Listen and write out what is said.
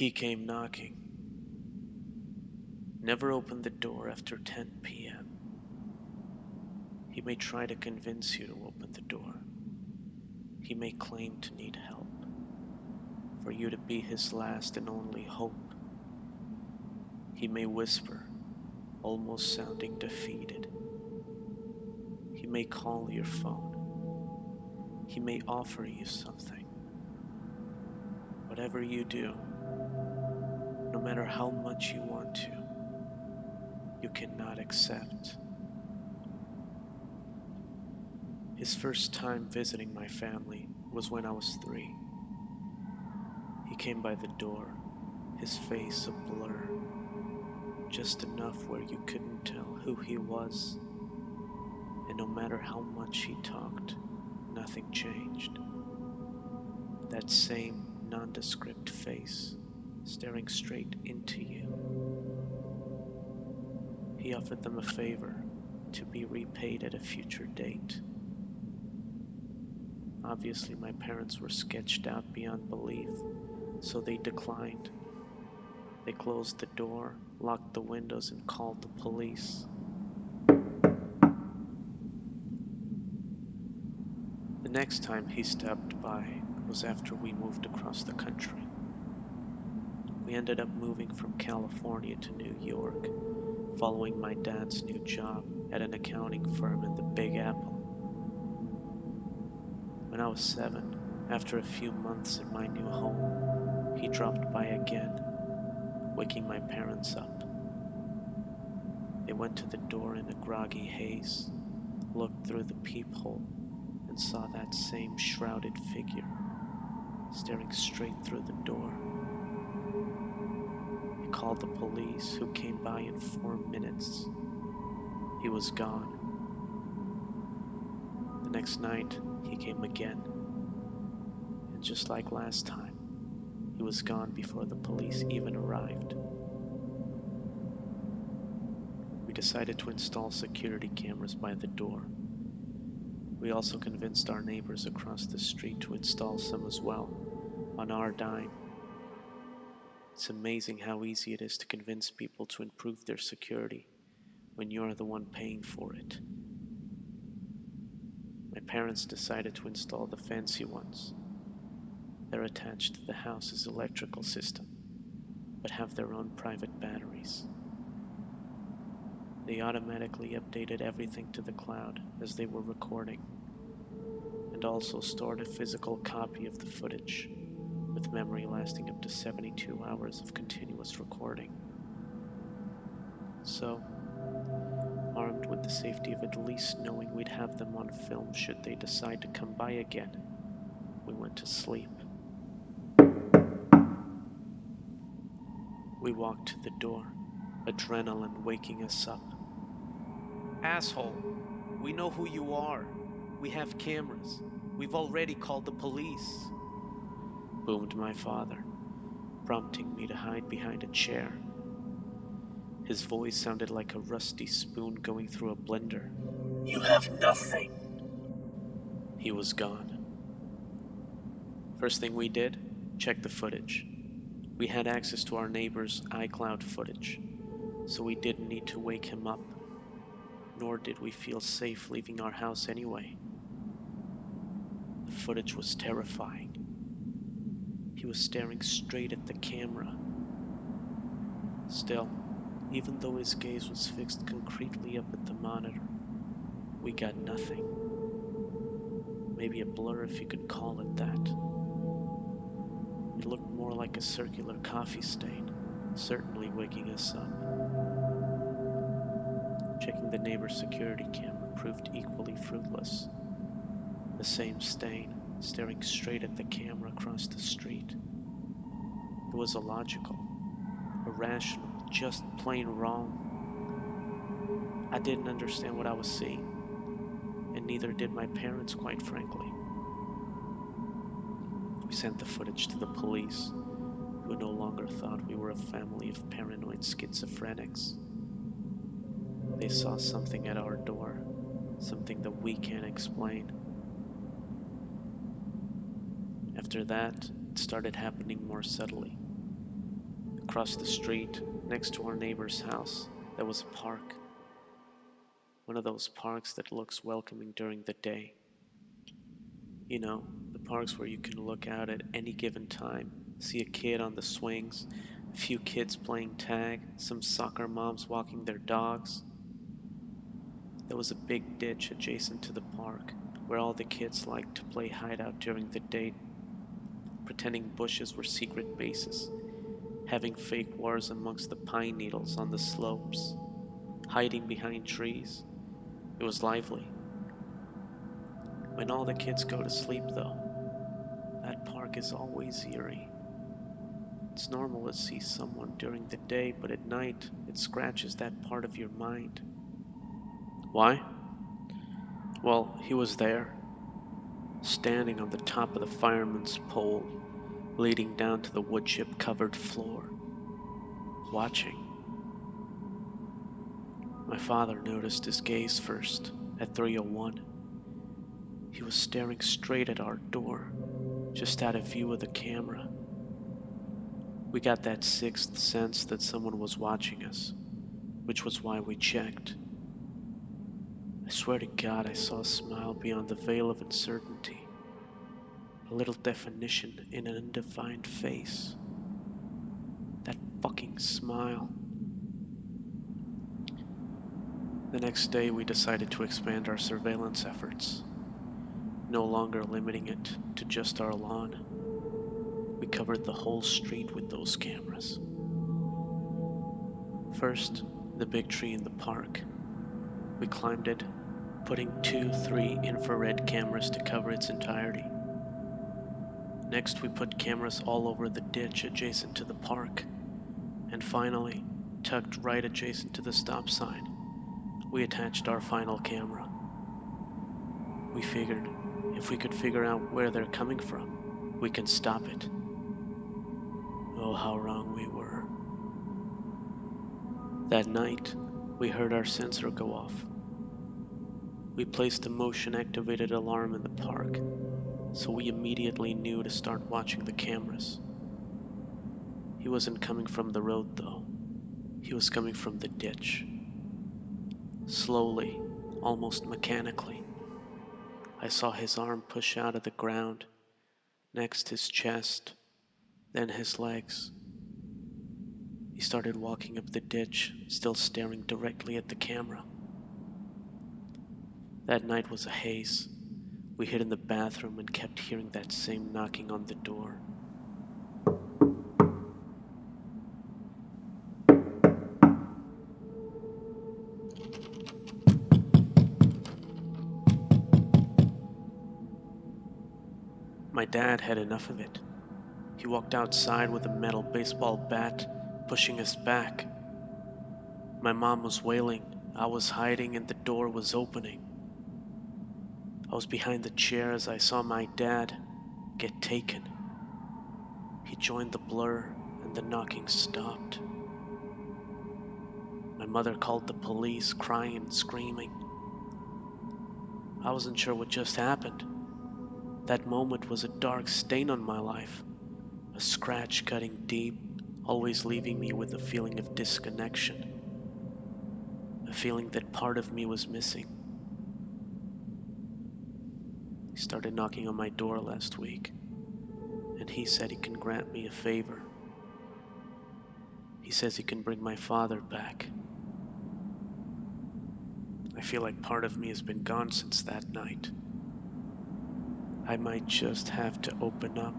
He came knocking. Never open the door after 10 p.m. He may try to convince you to open the door. He may claim to need help, for you to be his last and only hope. He may whisper, almost sounding defeated. He may call your phone. He may offer you something. Whatever you do, no matter how much you want to, you cannot accept. His first time visiting my family was when I was 3. He came by the door, his face a blur, just enough where you couldn't tell who he was, and no matter how much he talked, nothing changed. That same nondescript face, staring straight into you. He offered them a favor to be repaid at a future date. Obviously, my parents were sketched out beyond belief, so they declined. They closed the door, locked the windows, and called the police. The next time he stopped by was after we moved across the country. We ended up moving from California to New York, following my dad's new job at an accounting firm in the Big Apple. When I was 7, after a few months in my new home, he dropped by again, waking my parents up. They went to the door in a groggy haze, looked through the peephole, and saw that same shrouded figure staring straight through the door. He called the police, who came by in 4 minutes. He was gone. The next night, he came again. And just like last time, he was gone before the police even arrived. We decided to install security cameras by the door. We also convinced our neighbors across the street to install some as well, on our dime. It's amazing how easy it is to convince people to improve their security when you're the one paying for it. My parents decided to install the fancy ones. They're attached to the house's electrical system, but have their own private batteries. They automatically updated everything to the cloud as they were recording, and also stored a physical copy of the footage, with memory lasting up to 72 hours of continuous recording. So, armed with the safety of at least knowing we'd have them on film should they decide to come by again, we went to sleep. We walked to the door, adrenaline waking us up. "Asshole, we know who you are. We have cameras. We've already called the police," boomed my father, prompting me to hide behind a chair. His voice sounded like a rusty spoon going through a blender. "You have nothing." He was gone. First thing we did, check the footage. We had access to our neighbor's iCloud footage, so we didn't need to wake him up, nor did we feel safe leaving our house anyway. The footage was terrifying. He was staring straight at the camera. Still, even though his gaze was fixed concretely up at the monitor, we got nothing. Maybe a blur, if you could call it that. It looked more like a circular coffee stain, certainly waking us up. Checking the neighbor's security camera proved equally fruitless. The same stain, staring straight at the camera across the street. It was illogical, irrational, just plain wrong. I didn't understand what I was seeing, and neither did my parents, quite frankly. We sent the footage to the police, who no longer thought we were a family of paranoid schizophrenics. They saw something at our door, something that we can't explain. After that, it started happening more subtly. Across the street, next to our neighbor's house, there was a park. One of those parks that looks welcoming during the day. You know, the parks where you can look out at any given time, see a kid on the swings, a few kids playing tag, some soccer moms walking their dogs. There was a big ditch adjacent to the park where all the kids liked to play hideout during the day, pretending bushes were secret bases, having fake wars amongst the pine needles on the slopes, hiding behind trees. It was lively. When all the kids go to sleep, though, that park is always eerie. It's normal to see someone during the day, but at night, it scratches that part of your mind. Why? Well, he was there, standing on the top of the fireman's pole, leading down to the wood chip covered floor, watching. My father noticed his gaze first, at 3:01. He was staring straight at our door, just out of view of the camera. We got that sixth sense that someone was watching us, which was why we checked. I swear to God, I saw a smile beyond the veil of uncertainty, a little definition in an undefined face. That fucking smile. The next day, we decided to expand our surveillance efforts, no longer limiting it to just our lawn. We covered the whole street with those cameras. First, the big tree in the park. We climbed it, putting 2-3 infrared cameras to cover its entirety. Next, we put cameras all over the ditch adjacent to the park. And finally, tucked right adjacent to the stop sign, we attached our final camera. We figured if we could figure out where they're coming from, we can stop it. Oh, how wrong we were. That night, we heard our sensor go off. We placed a motion-activated alarm in the park, so we immediately knew to start watching the cameras. He wasn't coming from the road, though. He was coming from the ditch. Slowly, almost mechanically, I saw his arm push out of the ground, next his chest, then his legs. He started walking up the ditch, still staring directly at the camera. That night was a haze. We hid in the bathroom and kept hearing that same knocking on the door. My dad had enough of it. He walked outside with a metal baseball bat, pushing us back. My mom was wailing. I was hiding and the door was opening. I was behind the chair as I saw my dad get taken. He joined the blur and the knocking stopped. My mother called the police, crying and screaming. I wasn't sure what just happened. That moment was a dark stain on my life, a scratch cutting deep, always leaving me with a feeling of disconnection, a feeling that part of me was missing. He started knocking on my door last week, and he said he can grant me a favor. He says he can bring my father back. I feel like part of me has been gone since that night. I might just have to open up